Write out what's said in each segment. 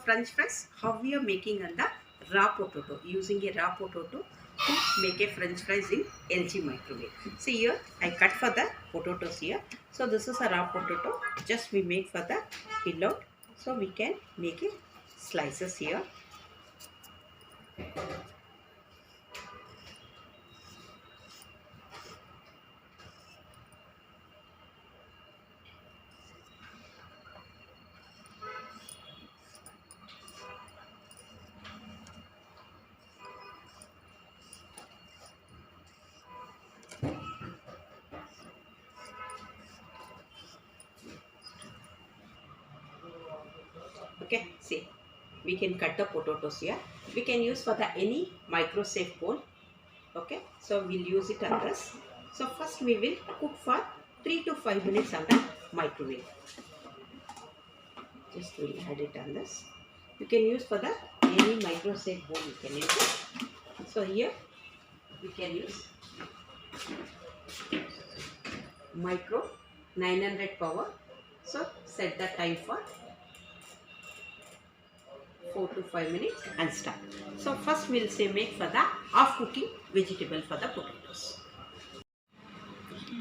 French fries, how we are making on the raw potato, using a raw potato to make a French fries in LG microwave. See here, I cut for the potatoes here. So this is a raw potato. Just we make for the peel out. So we can make a slices here. Okay, see, we can cut the potatoes here. We can use for the any micro safe bowl. Okay, so we'll use it on this. So first we will cook for 3 to 5 minutes on the microwave. Just we'll add it on this. You can use for the any micro safe bowl, you can use it. So here we can use micro 900 power. So set the time for 4 to 5 minutes and start. So first we'll say make for the half cooking vegetable for the potatoes.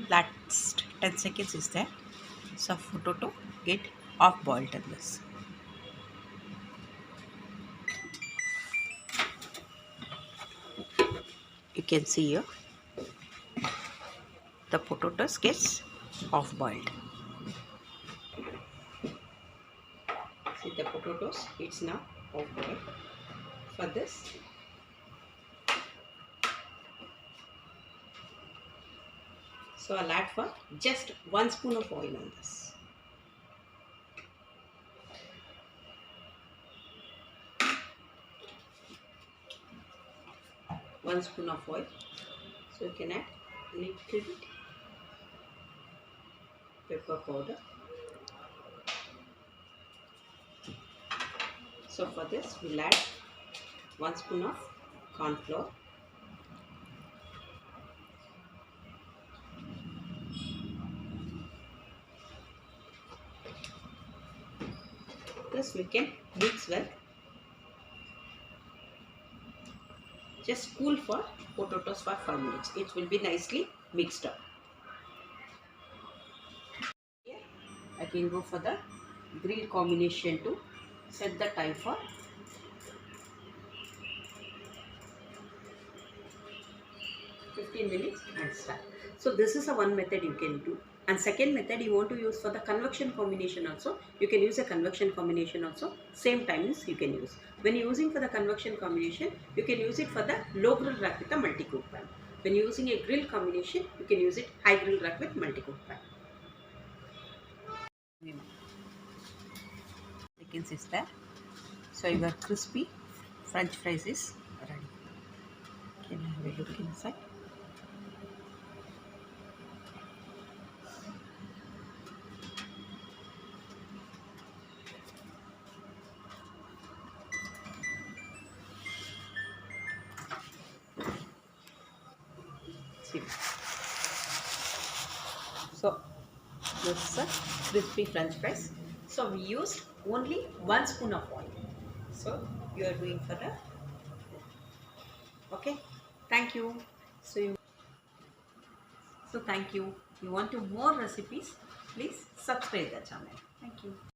Last 10 seconds is there. So potato get half boiled in this. You can see here the potatoes gets half boiled. See the potatoes, it's now half boiled. For this, so I'll add for just 1 spoon of oil on this. One spoon of oil. So you can add a little bit pepper powder. So for this we'll add 1 spoon of corn flour. This we can mix well. Just cool for potatoes for 5 minutes. It will be nicely mixed up. Here I can go for the grill combination to set the time for 15 minutes and start. So this is a one method you can do. And second method you want to use for the convection combination also. You can use a convection combination also. Same times you can use. When using for the convection combination, you can use it for the low grill rack with a multi-cook pan. When using a grill combination, you can use it high grill rack with multi-cook pan. Seconds is there. So your crispy French fries is ready. Can I have a look inside? So this is a crispy French fries. So we used only 1 spoon of oil. So you are doing for the okay. Thank you. So thank you. You want to more recipes? Please subscribe the channel. Thank you.